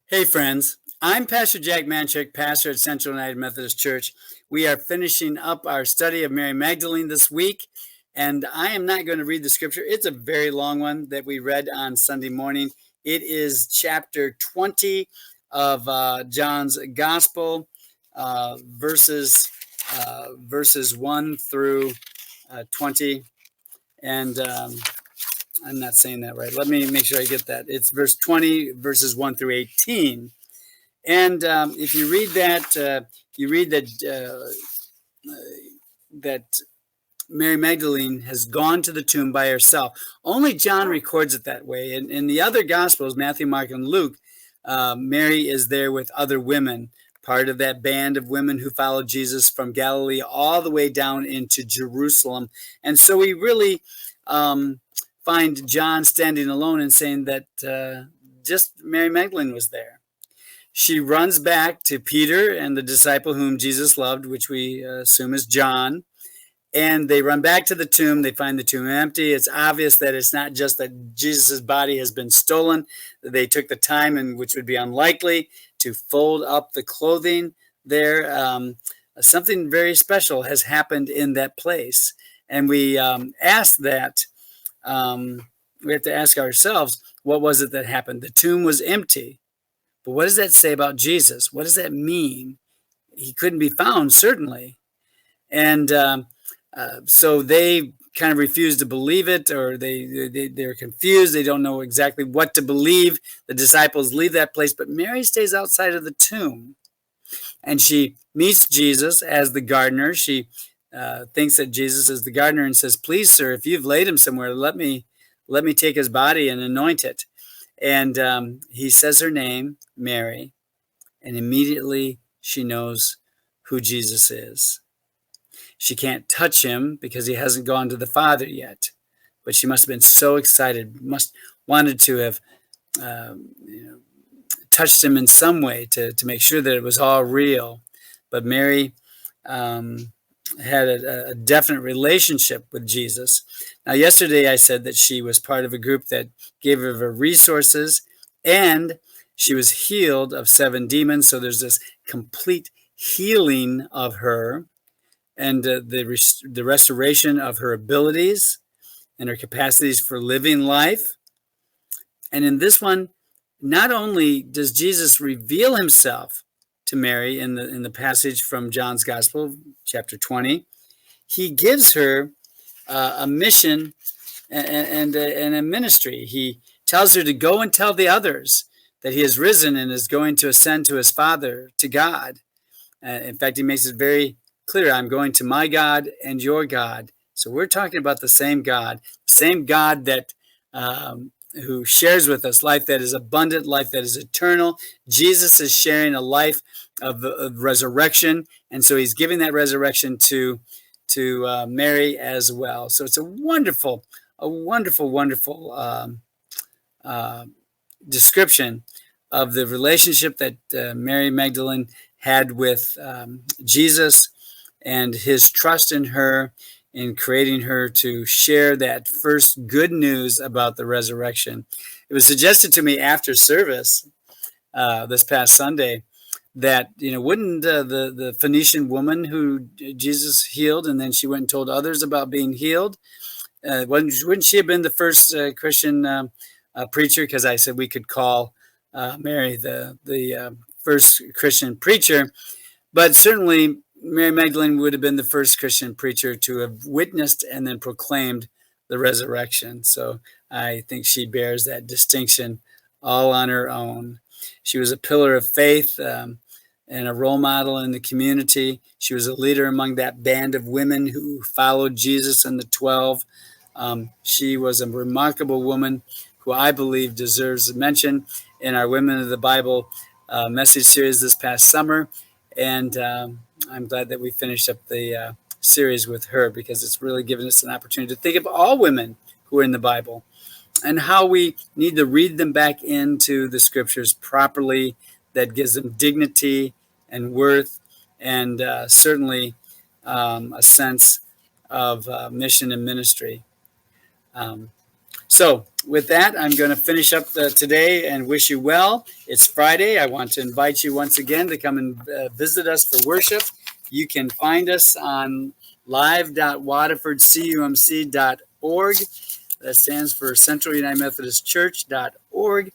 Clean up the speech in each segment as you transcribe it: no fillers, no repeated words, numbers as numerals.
Hey, friends. I'm Pastor Jack Manchik, pastor at Central United Methodist Church. We are finishing up our study of Mary Magdalene this week, and I am not going to read the scripture. It's a very long one that we read on Sunday morning. It is chapter 20 of John's Gospel, verses 1 through 20. And I'm not saying that right. Let me make sure I get that. It's verse 20, verses 1 through 18. And if you read that, you read that Mary Magdalene has gone to the tomb by herself. Only John records it that way. In the other Gospels, Matthew, Mark, and Luke, Mary is there with other women, part of that band of women who followed Jesus from Galilee all the way down into Jerusalem. And so we really find John standing alone and saying that just Mary Magdalene was there. She runs back to Peter and the disciple whom Jesus loved, which we assume is John. And they run back to the tomb. They find the tomb empty. It's obvious that it's not just that Jesus' body has been stolen. They took the time, and which would be unlikely, to fold up the clothing there. Something very special has happened in that place. And we ask that. We have to ask ourselves, what was it that happened? The tomb was empty. But what does that say about Jesus? What does that mean? He couldn't be found, certainly. And so they kind of refuse to believe it, or they're confused. They don't know exactly what to believe. The disciples leave that place, but Mary stays outside of the tomb. And she meets Jesus as the gardener. She thinks that Jesus is the gardener and says, "Please, sir, if you've laid him somewhere, let me take his body and anoint it." And he says her name, Mary, and immediately she knows who Jesus is. She can't touch him because he hasn't gone to the Father yet, but she must have been so excited, wanted to have touched him in some way to make sure that it was all real. But Mary had a definite relationship with Jesus. Now, yesterday I said that she was part of a group that gave her resources, and she was healed of 7 demons. So there's this complete healing of her, and the restoration of her abilities and her capacities for living life. And in this one, not only does Jesus reveal himself to Mary in the passage from John's Gospel, chapter 20, he gives her a mission and a ministry. He tells her to go and tell the others that he has risen and is going to ascend to his Father, to God. In fact, he makes it very clear, I'm going to my God and your God. So we're talking about the same God that who shares with us life that is abundant, life that is eternal. Jesus is sharing a life of resurrection, and so he's giving that resurrection to Mary as well. So it's a wonderful description of the relationship that Mary Magdalene had with Jesus, and his trust in her, in creating her to share that first good news about the resurrection. It was suggested to me after service this past Sunday that, wouldn't the Phoenician woman who Jesus healed, and then she went and told others about being healed, wouldn't she have been the first Christian preacher? Because I said we could call Mary the first Christian preacher, but certainly Mary Magdalene would have been the first Christian preacher to have witnessed and then proclaimed the resurrection. So I think she bears that distinction all on her own. She was a pillar of faith and a role model in the community. She was a leader among that band of women who followed Jesus and the 12. She was a remarkable woman who I believe deserves mention in our Women of the Bible message series this past summer. And I'm glad that we finished up the series with her, because it's really given us an opportunity to think of all women who are in the Bible and how we need to read them back into the scriptures properly. That gives them dignity and worth, and certainly a sense of mission and ministry. So with that, I'm going to finish up today and wish you well. It's Friday. I want to invite you once again to come and visit us for worship. You can find us on live.waterfordcumc.org. That stands for Central United Methodist Church.org.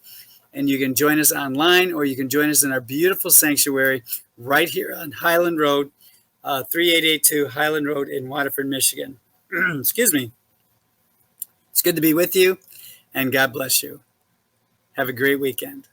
And you can join us online, or you can join us in our beautiful sanctuary right here on Highland Road, 3882 Highland Road in Waterford, Michigan. Excuse me. It's good to be with you, and God bless you. Have a great weekend.